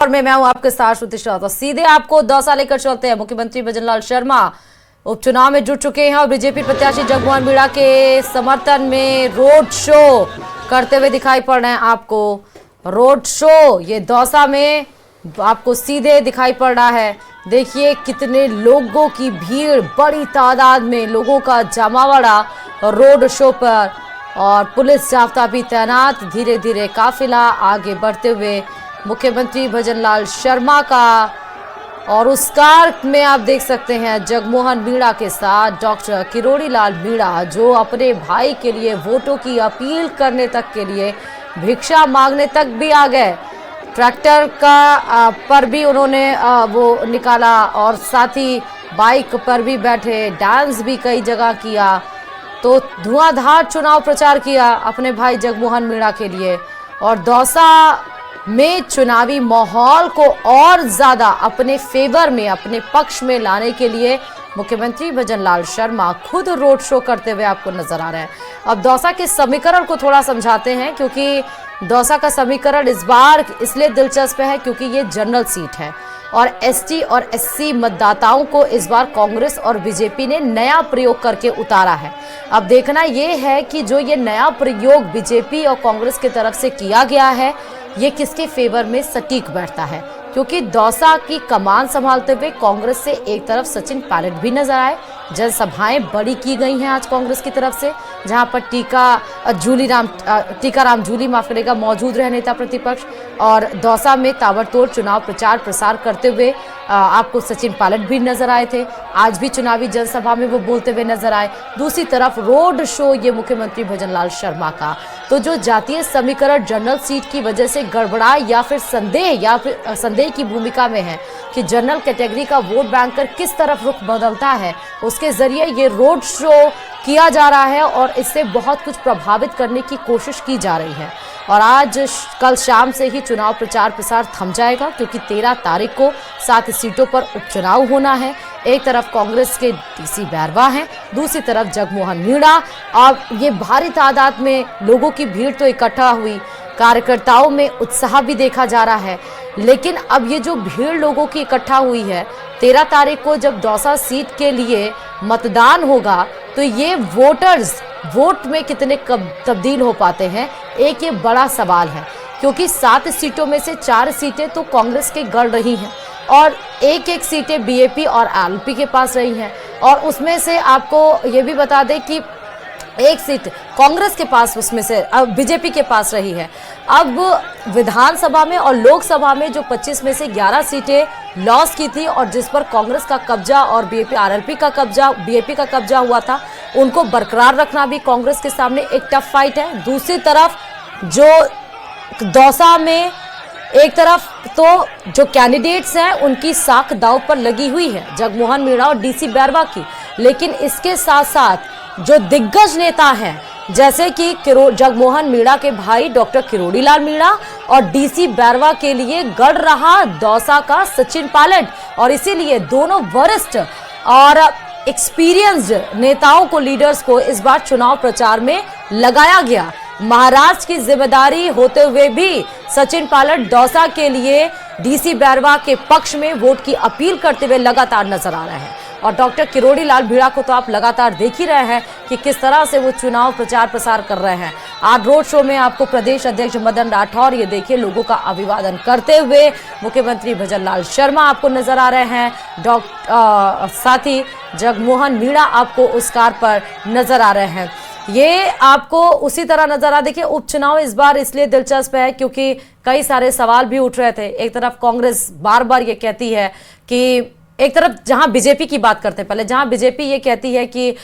और मैं हूं आपके साथ श्रुति शाह। तो सीधे आपको दौसा लेकर चलते हैं। मुख्यमंत्री भजनलाल शर्मा उपचुनाव में जुट चुके हैं और बीजेपी प्रत्याशी जगमोहन मीणा के समर्थन में रोड शो करते हुए दिखाई पड़ रहे हैं। आपको रोड शो ये दौसा में आपको सीधे दिखाई पड़ रहा है। देखिए कितने लोगों की भीड़, बड़ी तादाद में लोगों का जमावड़ा रोड शो पर और पुलिस जाब्ता भी तैनात। धीरे धीरे काफिला आगे बढ़ते हुए मुख्यमंत्री भजनलाल शर्मा का और उस कार में आप देख सकते हैं जगमोहन मीणा के साथ डॉक्टर किरोड़ी लाल मीणा, जो अपने भाई के लिए वोटों की अपील करने तक के लिए भिक्षा मांगने तक भी आ गए। ट्रैक्टर का पर भी उन्होंने वो निकाला और साथ ही बाइक पर भी बैठे, डांस भी कई जगह किया। तो धुआंधार चुनाव प्रचार किया अपने भाई जगमोहन मीणा के लिए। और दौसा में चुनावी माहौल को और ज्यादा अपने फेवर में, अपने पक्ष में लाने के लिए मुख्यमंत्री भजनलाल शर्मा खुद रोड शो करते हुए आपको नजर आ रहे हैं। अब दौसा के समीकरण को थोड़ा समझाते हैं, क्योंकि दौसा का समीकरण इस बार इसलिए दिलचस्प है क्योंकि ये जनरल सीट है और एसटी और एससी मतदाताओं को इस बार कांग्रेस और बीजेपी ने नया प्रयोग करके उतारा है। अब देखना ये है कि जो ये नया प्रयोग बीजेपी और कांग्रेस की तरफ से किया गया है ये किसके फेवर में सटीक बैठता है, क्योंकि दौसा की कमान संभालते हुए कांग्रेस से एक तरफ सचिन पायलट भी नजर आए। जनसभाएं बड़ी की गई हैं आज कांग्रेस की तरफ से, जहां पर टीकाराम जूली मौजूद रहे नेता प्रतिपक्ष। और दौसा में ताबड़तोड़ चुनाव प्रचार प्रसार करते हुए आपको सचिन पायलट भी नजर आए थे। आज भी चुनावी जनसभा में वो बोलते हुए नजर आए। दूसरी तरफ रोड शो ये मुख्यमंत्री भजनलाल शर्मा का। तो जो जातीय समीकरण जनरल सीट की वजह से गड़बड़ा या फिर संदेह की भूमिका में है कि जनरल कैटेगरी का वोट बैंक कर किस तरफ रुख बदलता है, उसके जरिए ये रोड शो किया जा रहा है और इससे बहुत कुछ प्रभावित करने की कोशिश की जा रही है। और आज कल शाम से ही चुनाव प्रचार प्रसार थम जाएगा, क्योंकि 13 तारीख को 7 सीटों पर उपचुनाव होना है। एक तरफ कांग्रेस के डीसी बैरवा हैं, दूसरी तरफ जगमोहन मीणा। और ये भारी तादाद में लोगों की भीड़ तो इकट्ठा हुई, कार्यकर्ताओं में उत्साह भी देखा जा रहा है। लेकिन अब ये जो भीड़ लोगों की इकट्ठा हुई है, 13 तारीख को जब दौसा सीट के लिए मतदान होगा तो ये वोटर्स वोट में कितने तब्दील हो पाते हैं, एक ये बड़ा सवाल है। क्योंकि 7 सीटों में से 4 सीटें तो कांग्रेस के गढ़ रही हैं और एक सीटें बीएपी और आरएलपी के पास रही हैं। और उसमें से आपको ये भी बता दें कि एक सीट कांग्रेस के पास, उसमें से अब बीजेपी के पास रही है। अब विधानसभा में और लोकसभा में जो 25 में से 11 सीटें लॉस की थी और जिस पर कांग्रेस का कब्जा और बीएपी का कब्जा हुआ था, उनको बरकरार रखना भी कांग्रेस के सामने एक टफ फाइट है। दूसरी तरफ जो दौसा में एक तरफ तो जो कैंडिडेट्स हैं उनकी साख दांव पर लगी हुई है, जगमोहन मीणा और डीसी बैरवा की। लेकिन इसके साथ साथ जो दिग्गज नेता हैं, जैसे कि जगमोहन मीणा के भाई डॉक्टर किरोड़ी लाल मीणा और डीसी बैरवा के लिए गढ़ रहा दौसा का सचिन पायलट। और इसीलिए दोनों वरिष्ठ और एक्सपीरियंस्ड नेताओं को, लीडर्स को इस बार चुनाव प्रचार में लगाया गया। महाराष्ट्र की जिम्मेदारी होते हुए भी सचिन पायलट दौसा के लिए डीसी बैरवा के पक्ष में वोट की अपील करते हुए लगातार नजर आ रहे हैं। और डॉक्टर किरोड़ी लाल मीणा को तो आप लगातार देख ही रहे हैं कि किस तरह से वो चुनाव प्रचार प्रसार कर रहे हैं। आज रोड शो में आपको प्रदेश अध्यक्ष मदन राठौर, ये देखिए, लोगों का अभिवादन करते हुए मुख्यमंत्री भजनलाल शर्मा आपको नजर आ रहे हैं। साथ ही जगमोहन मीणा आपको उस कार पर नजर आ रहे हैं। ये आपको उसी तरह नजर आ, देखिए उपचुनाव इस बार इसलिए दिलचस्प है क्योंकि कई सारे सवाल भी उठ रहे थे। एक तरफ कांग्रेस बार बार ये कहती है कि, एक तरफ जहां बीजेपी की बात करते हैं पहले, जहां बीजेपी ये कहती है कि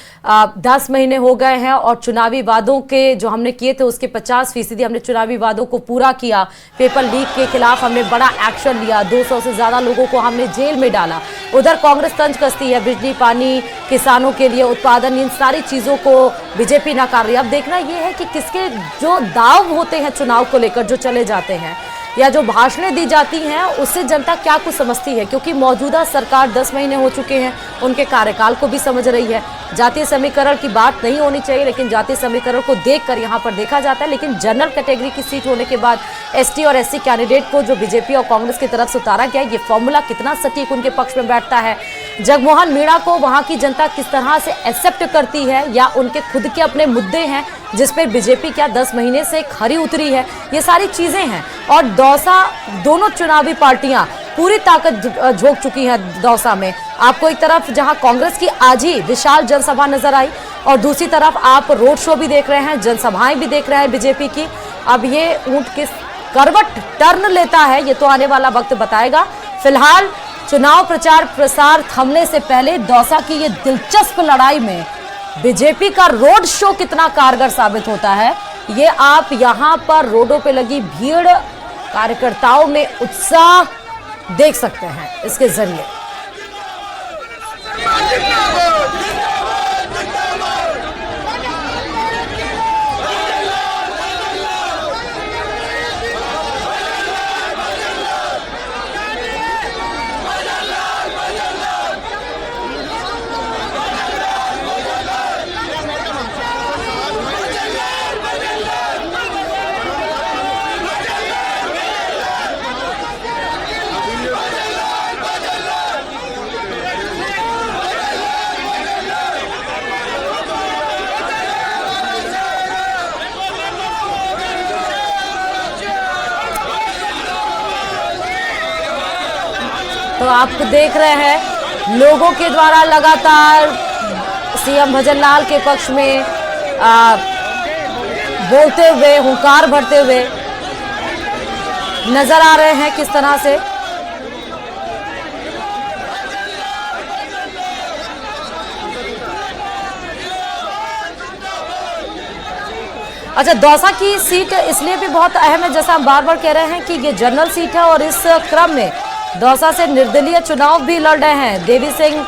10 महीने हो गए हैं और चुनावी वादों के जो हमने किए थे उसके 50% हमने चुनावी वादों को पूरा किया। पेपर लीक के खिलाफ हमने बड़ा एक्शन लिया, 200 से ज्यादा लोगों को हमने जेल में डाला। उधर कांग्रेस तंज कसती है, बिजली, पानी, किसानों के लिए उत्पादन, इन सारी चीजों को बीजेपी नकार रही है। अब देखना यह है कि किसके जो दाव होते हैं चुनाव को लेकर, जो चले जाते हैं या जो भाषणें दी जाती हैं, उससे जनता क्या कुछ समझती है। क्योंकि मौजूदा सरकार 10 महीने हो चुके हैं, उनके कार्यकाल को भी समझ रही है। जातीय समीकरण की बात नहीं होनी चाहिए, लेकिन जातीय समीकरण को देखकर यहाँ पर देखा जाता है। लेकिन जनरल कैटेगरी की सीट होने के बाद एसटी और एससी कैंडिडेट को जो बीजेपी और कांग्रेस की तरफ से उतारा गया, ये फॉर्मूला कितना सटीक उनके पक्ष में बैठता है? जगमोहन मीणा को वहां की जनता किस तरह से एक्सेप्ट करती है, या उनके खुद के अपने मुद्दे हैं जिस पर बीजेपी क्या 10 महीने से खरी उतरी है? ये सारी चीजें हैं। और दौसा, दोनों चुनावी पार्टियां पूरी ताकत झोंक चुकी हैं दौसा में। आपको एक तरफ जहां कांग्रेस की आज ही विशाल जनसभा नजर आई, और दूसरी तरफ आप रोड शो भी देख रहे हैं, जनसभाएं भी देख रहे हैं बीजेपी की। अब ये ऊंट किस करवट टर्न लेता है, ये तो आने वाला वक्त बताएगा। फिलहाल चुनाव प्रचार प्रसार थमने से पहले दौसा की ये दिलचस्प लड़ाई में बीजेपी का रोड शो कितना कारगर साबित होता है, ये आप यहां पर रोडों पे लगी भीड़, कार्यकर्ताओं में उत्साह देख सकते हैं इसके जरिए। तो आप देख रहे हैं लोगों के द्वारा लगातार सीएम भजन लाल के पक्ष में बोलते हुए, हुंकार भरते हुए नजर आ रहे हैं किस तरह से। अच्छा, दौसा की सीट इसलिए भी बहुत अहम है, जैसा हम बार बार कह रहे हैं कि ये जनरल सीट है, और इस क्रम में दौसा से निर्दलीय चुनाव भी लड़ रहे हैं देवी सिंह।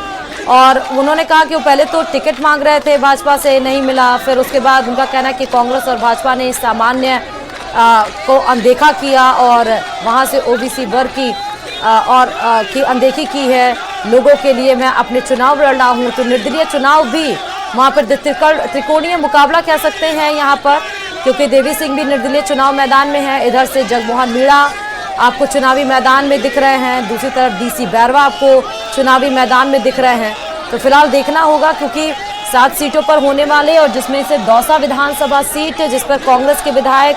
और उन्होंने कहा कि वो पहले तो टिकट मांग रहे थे, भाजपा से नहीं मिला, फिर उसके बाद उनका कहना है कि कांग्रेस और भाजपा ने इस सामान्य को अनदेखा किया और वहां से ओबीसी वर्ग की की अनदेखी की है। लोगों के लिए मैं अपने चुनाव लड़ रहा हूँ, तो निर्दलीय चुनाव भी वहाँ पर त्रिकोणीय मुकाबला कह सकते हैं यहाँ पर, क्योंकि देवी सिंह भी निर्दलीय चुनाव मैदान में है। इधर से जगमोहन मीणा आपको चुनावी मैदान में दिख रहे हैं, दूसरी तरफ डीसी बैरवा आपको चुनावी मैदान में दिख रहे हैं। तो फिलहाल देखना होगा, क्योंकि 7 सीटों पर होने वाले, और जिसमें से दौसा विधानसभा सीट जिस पर कांग्रेस के विधायक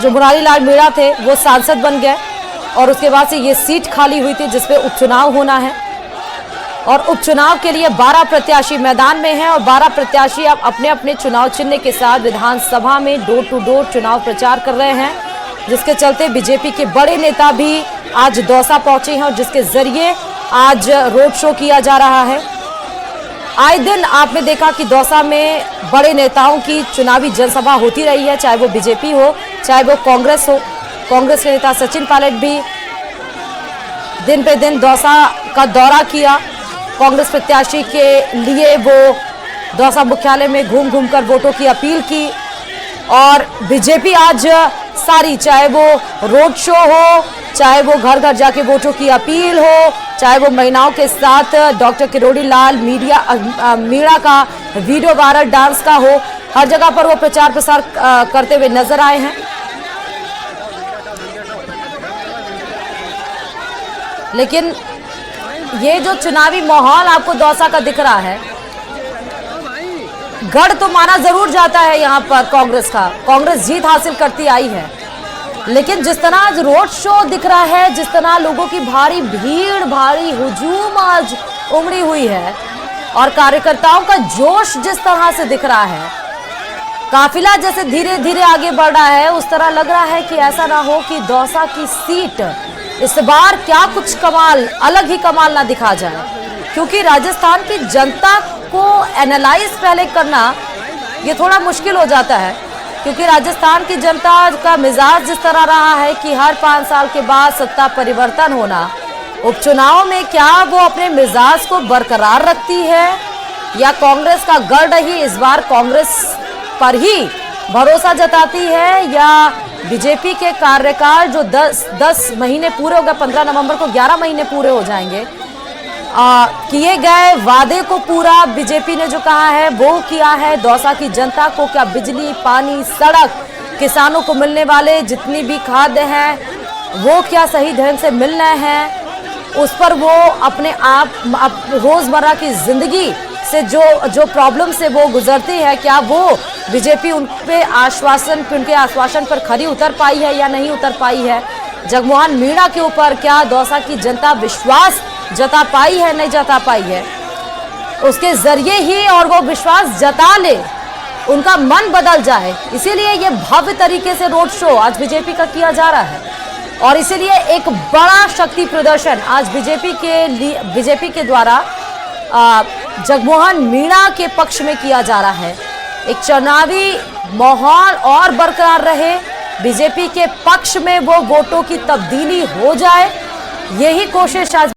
जो मुरारी लाल मीणा थे वो सांसद बन गए, और उसके बाद से ये सीट खाली हुई थी जिसपे उपचुनाव होना है। और उपचुनाव के लिए 12 प्रत्याशी मैदान में हैं, और 12 प्रत्याशी अब अपने अपने चुनाव चिन्ह के साथ विधानसभा में डोर टू डोर चुनाव प्रचार कर रहे हैं, जिसके चलते बीजेपी के बड़े नेता भी आज दौसा पहुंचे हैं, और जिसके जरिए आज रोड शो किया जा रहा है। आए दिन आपने देखा कि दौसा में बड़े नेताओं की चुनावी जनसभा होती रही है, चाहे वो बीजेपी हो चाहे वो कांग्रेस हो। कांग्रेस के नेता सचिन पायलट भी दिन पे दिन दौसा का दौरा किया, कांग्रेस प्रत्याशी के लिए वो दौसा मुख्यालय में घूम घूम कर वोटों की अपील की। और बीजेपी आज सारी, चाहे वो रोड शो हो, चाहे वो घर घर जाके वोटों की अपील हो, चाहे वो महिलाओं के साथ डॉक्टर किरोड़ी लाल मीणा का वीडियो वायरल डांस का हो, हर जगह पर वो प्रचार प्रसार करते हुए नजर आए हैं। लेकिन ये जो चुनावी माहौल आपको दौसा का दिख रहा है, गढ़ तो माना जरूर जाता है यहाँ पर कांग्रेस का, कांग्रेस जीत हासिल करती आई है, लेकिन जिस तरह आज रोड शो दिख रहा है, जिस तरह लोगों की भारी भीड़, भारी हुजूम आज उमड़ी हुई है, और कार्यकर्ताओं का जोश जिस तरह से दिख रहा है, काफिला जैसे धीरे धीरे आगे बढ़ रहा है, उस तरह लग रहा है कि ऐसा ना हो कि दौसा की सीट इस बार क्या कुछ कमाल, अलग ही कमाल ना दिखा जाए, क्योंकि राजस्थान की जनता को एनालाइज पहले करना ये थोड़ा मुश्किल हो जाता है, क्योंकि राजस्थान की जनता का मिजाज जिस तरह रहा है कि हर 5 साल के बाद सत्ता परिवर्तन होना, उपचुनाव में क्या वो अपने मिजाज को बरकरार रखती है, या कांग्रेस का गढ़ ही इस बार कांग्रेस पर ही भरोसा जताती है, या बीजेपी के कार्यकाल जो 10 महीने पूरे हो गए, 15 नवंबर को 11 महीने पूरे हो जाएंगे, किए गए वादे को पूरा बीजेपी ने जो कहा है वो किया है। दौसा की जनता को क्या बिजली, पानी, सड़क, किसानों को मिलने वाले जितनी भी खाद्य हैं वो क्या सही ढंग से मिल रहे हैं, उस पर वो अपने आप रोजमर्रा की जिंदगी से जो प्रॉब्लम से वो गुजरती है, क्या वो बीजेपी उनके आश्वासन पर खरी उतर पाई है या नहीं उतर पाई है। जगमोहन मीणा के ऊपर क्या दौसा की जनता विश्वास जता पाई है, नहीं जता पाई है, उसके जरिए ही और वो विश्वास जता ले, उनका मन बदल जाए। इसीलिए ये भव्य तरीके से रोड शो आज बीजेपी का किया जा रहा है और इसीलिए एक बड़ा शक्ति प्रदर्शन आज बीजेपी के द्वारा जगमोहन मीणा के पक्ष में किया जा रहा है। एक चुनावी माहौल और बरकरार रहे, बीजेपी के पक्ष में वो वोटों की तब्दीली हो जाए, यही कोशिश आज